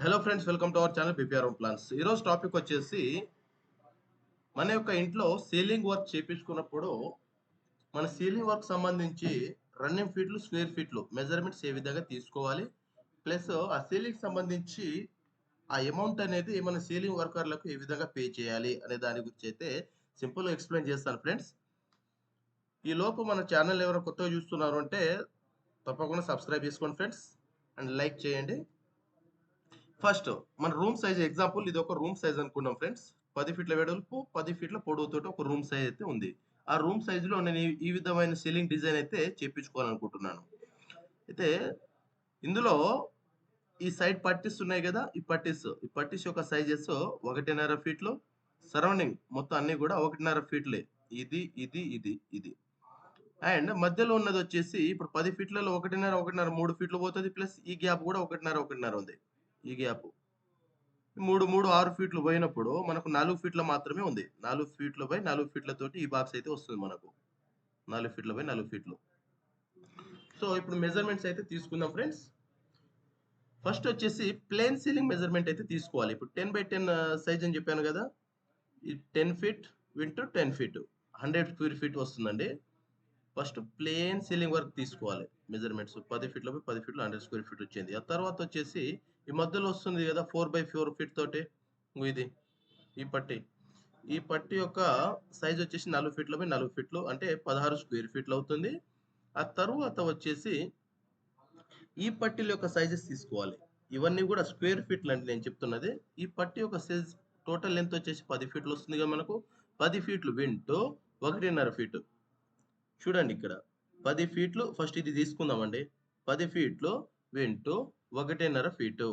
Hello friends, welcome to our channel PPR home plans. ఈరోజు topic వచ్చేసి మన యొక్క ఇంట్లో సీలింగ్ వర్క్ చేపించుకున్నప్పుడు మన సీలింగ్ వర్క్ సంబంధించి రన్నింగ్ ఫీట్లు, స్క్వేర్ ఫీట్లు మెజర్మెంట్స్ ఏ విధంగా తీసుకోవాలి, ప్లస్ ఆ సీలింగ్ సంబంధించి ఆ అమౌంట్ అనేది మన సీలింగ్ వర్కర్లకు ఏ విధంగా పే చేయాలి అనే దాని గురించి అయితే సింపుల్గా ఎక్స్ప్లెయిన్ చేస్తాను ఫ్రెండ్స్. ఈ లోపు మన ఛానల్ ఎవరైనా కొత్తగా చూస్తున్నారు అంటే తప్పకుండా సబ్స్క్రైబ్ చేసుకోండి ఫ్రెండ్స్, అండ్ లైక్ చేయండి. ఫస్ట్ మన రూమ్ సైజ్ ఎగ్జాంపుల్, ఇది ఒక రూమ్ సైజ్ అనుకున్నాం ఫ్రెండ్స్. 10 ఫీట్ల వెడల్పు, 10 ఫీట్ల పొడవుతోటి ఒక రూమ్ సైజ్ అయితే ఉంది. ఆ రూమ్ సైజ్ లో నేను ఈ విధమైన సీలింగ్ డిజైన్ అయితే చేపించుకోవాలనుకుంటున్నాను. అయితే ఇందులో ఈ సైడ్ పట్టీస్ ఉన్నాయి కదా, ఈ పట్టీస్ యొక్క సైజెస్ 1.5 ఫీట్లు, సరౌండింగ్ మొత్తం అన్ని కూడా 1.5 ఫీట్లే. ఇది అండ్ మధ్యలో ఉన్నది వచ్చేసి ఇప్పుడు 10 ఫీట్లలో 1.5 3 ఫీట్లు పోతుంది, ప్లస్ ఈ గ్యాప్ కూడా 1.5 ఉంది. ఈ గ్యాప్ 6 ఫీట్లు పోయినప్పుడు మనకు 4 ఫీట్ల మాత్రమే ఉంది. 4 ఫీట్లు బై 4 ఫీట్ల తోటి ఈ బాక్స్ అయితే వస్తుంది మనకు. 4 ఫీట్ల బై 4 ఫీట్లు. సో ఇప్పుడు మెజర్మెంట్స్ అయితే తీసుకుందాం ఫ్రెండ్స్. ఫస్ట్ వచ్చేసి ప్లేన్ సీలింగ్ మెజర్మెంట్ అయితే తీసుకోవాలి. ఇప్పుడు 10 బై 10 సైజ్ అని చెప్పాను కదా, ఈ 10 feet into 10 feet 100 square feet వస్తుందండి. ఫస్ట్ ప్లేన్ సీలింగ్ వర్క్ తీసుకోవాలి. మెజర్మెంట్స్ 10 ఫీట్ల బై 10 ఫీట్లు 100 స్క్వేర్ ఫీట్ వచ్చింది. ఆ తర్వాత వచ్చేసి ఈ మధ్యలో వస్తుంది కదా 4/4 ఫీట్ తోటి, ఇది ఈ పట్టి యొక్క సైజ్ వచ్చేసి 4 ఫీట్ల బై 4 ఫీట్లు అంటే 16 స్క్వేర్ ఫీట్లు అవుతుంది. ఆ తరువాత వచ్చేసి ఈ పట్టీల యొక్క సైజెస్ తీసుకోవాలి. ఇవన్నీ కూడా స్క్వేర్ ఫీట్లు అంటే నేను చెప్తున్నది. ఈ పట్టీ యొక్క సైజ్ టోటల్ లెంత్ వచ్చేసి 10 ఫీట్లు వస్తుంది కదా మనకు. 10 ఫీట్లు వింటూ 1.5 ఫీటు. చూడండి ఇక్కడ 10 ఫీట్లు, ఫస్ట్ ఇది తీసుకుందామండి. 10 ఫీట్లు వింటూ 1.5 ఫీటు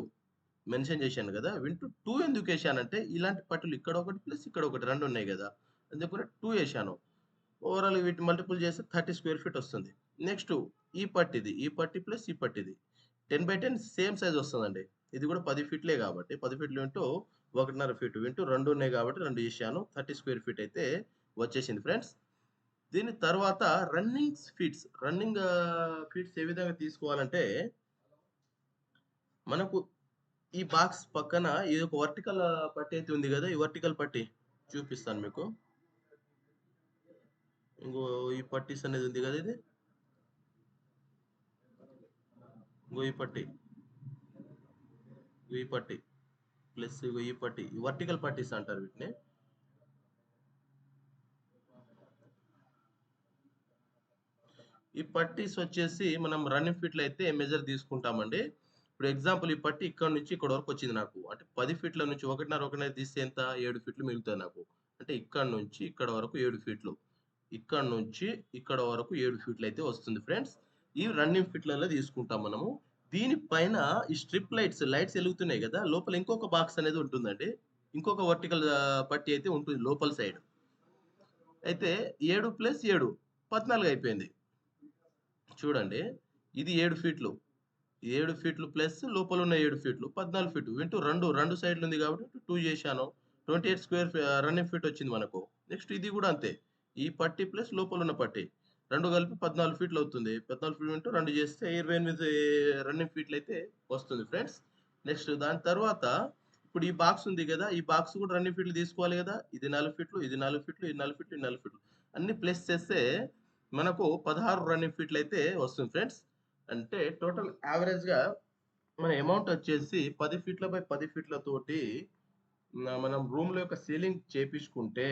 మెన్షన్ చేశాను కదా. వింటూ 2 ఎందుకు వేసానంటే ఇలాంటి పట్టులు ఇక్కడ ఒకటి ప్లస్ ఇక్కడ ఒకటి 2 ఉన్నాయి కదా, అందుకని 2 వేసాను. ఓవరాల్ వీటి మల్టిపుల్ చేస్తే 30 స్క్వేర్ ఫీట్ వస్తుంది. నెక్స్ట్ ఈ పట్టి ప్లస్ ఈ పట్టిది 10 బై 10 సేమ్ సైజ్ వస్తుందండి. ఇది కూడా 10 ఫీట్లే కాబట్టి 10 ఫీట్లు వింటూ 1.5 ఫీటు వింటూ 2 ఉన్నాయి కాబట్టి 2 చేశాను. 30 స్క్వేర్ ఫీట్ అయితే వచ్చేసింది ఫ్రెండ్స్. దీని తర్వాత రన్నింగ్ ఫీట్స్ ఏ విధంగా తీసుకోవాలంటే, మనకు ఈ బాక్స్ పక్కన ఇది ఒక వర్టికల్ పట్టి అయితే ఉంది కదా, ఈ వర్టికల్ పట్టి చూపిస్తాను మీకు. ఇంకో ఈ పట్టీస్ అనేది ఉంది కదా, ఇది ఇంకో ఈ పట్టి ప్లస్ ఈ పట్టి, ఈ వర్టికల్ పట్టీస్ అంటారు వీటిని. ఈ పట్టీస్ వచ్చేసి మనం రన్నింగ్ ఫీట్లు అయితే మెజర్ తీసుకుంటామండి. ఇప్పుడు ఎగ్జాంపుల్ ఈ పట్టి ఇక్కడ నుంచి ఇక్కడ వరకు వచ్చింది నాకు, అంటే 10 ఫీట్ల నుంచి 1.5 తీస్తే ఎంత, 7 ఫీట్లు మిగులుతాయి నాకు. అంటే ఇక్కడ నుంచి ఇక్కడ వరకు 7 ఫీట్లు, ఇక్కడ నుంచి ఇక్కడ వరకు 7 ఫీట్లు అయితే వస్తుంది ఫ్రెండ్స్. ఈ రన్నింగ్ ఫీట్లలో తీసుకుంటాం మనము. దీనిపైన ఈ స్ట్రిప్ లైట్స్ వెలుగుతున్నాయి కదా, లోపల ఇంకొక బాక్స్ అనేది ఉంటుందండి. ఇంకొక వర్టికల్ పట్టి అయితే ఉంటుంది లోపల సైడ్. అయితే 7 ప్లస్ 7 14 అయిపోయింది. చూడండి, ఇది 7 ఫీట్లు, 7 ఫీట్లు ప్లస్ లోపల ఉన్న 7 ఫీట్లు 14 ఫీట్లు ఇంటూ రెండు సైడ్లు ఉంది కాబట్టి 2 చేశాను. 28 స్క్వేర్ రన్నింగ్ ఫీట్ వచ్చింది మనకు. నెక్స్ట్ ఇది కూడా అంతే, ఈ పట్టి ప్లస్ లోపల ఉన్న పట్టి 2 కలిపి 14 ఫీట్లు అవుతుంది. 14 ఫీట్లు ఇంటూ 2 చేస్తే 28 రన్నింగ్ ఫీట్లు అయితే వస్తుంది ఫ్రెండ్స్. నెక్స్ట్ దాని తర్వాత ఇప్పుడు ఈ బాక్స్ ఉంది కదా, ఈ బాక్స్ కూడా రన్నింగ్ ఫీట్లు తీసుకోవాలి కదా. ఇది 4 ఫీట్లు, ఇది 4 ఫీట్లు, ఇది 4 ఫీట్లు, ఇది 4 ఫీట్లు అన్ని ప్లస్ చేస్తే మనకు 16 రన్నింగ్ ఫీట్లు అయితే వస్తుంది ఫ్రెండ్స్. అంటే టోటల్ యావరేజ్ గా మన అమౌంట్ వచ్చేసి 10 ఫీట్ల బై 10 ఫీట్ల తోటి మనం రూమ్ లో యొక్క సీలింగ్ చేపించుకుంటే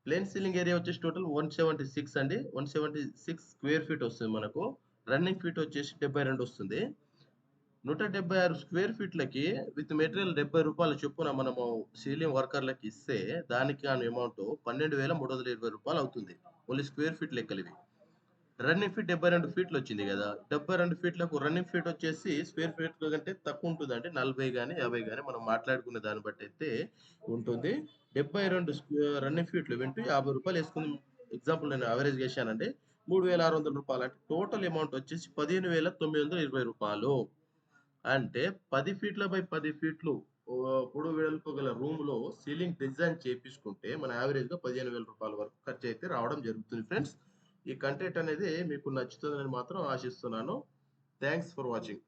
ప్లేన్ సీలింగ్ ఏరియా వచ్చేసి టోటల్ 176 అండి. 176 స్క్వేర్ ఫీట్ వస్తుంది మనకు. రన్నింగ్ ఫీట్ వచ్చేసి 72 వస్తుంది. 176 స్క్వేర్ ఫీట్లకి విత్ మెటీరియల్ 70 రూపాయల చొప్పున మనము సీలింగ్ వర్కర్లకి ఇస్తే దానికి అమౌంట్ 12,320 రూపాయలు అవుతుంది. ఓన్లీ స్క్వేర్ ఫీట్ లెక్కలు ఇవి. రన్నింగ్ ఫీట్ 72 ఫీట్లు వచ్చింది కదా, 72 ఫీట్లకు రన్నింగ్ ఫీట్ వచ్చేసి స్క్వేర్ ఫీట్ కంటే తక్కువ ఉంటుంది, అంటే 40 కానీ 50 కానీ మనం మాట్లాడుకునే దాన్ని బట్టి అయితే ఉంటుంది. 72 రన్నింగ్ ఫీట్లు వింటూ 50 రూపాయలు వేసుకుని ఎగ్జాంపుల్ నేను అవరేజ్ చేశానండి. 3,600 రూపాయలు, అంటే టోటల్ అమౌంట్ వచ్చేసి 15,920 రూపాయలు. అంటే 10 ఫీట్ల బై 10 ఫీట్లు పొడవు వెడల్పు గల రూమ్ లో సీలింగ్ డిజైన్ చేపించుకుంటే మన యావరేజ్ గా 15,000 రూపాయల వరకు ఖర్చు అయితే రావడం జరుగుతుంది ఫ్రెండ్స్. ఈ కంటెంట్ అనేది మీకు నచ్చుతుందని మాత్రం ఆశిస్తున్నాను. Thanks for watching.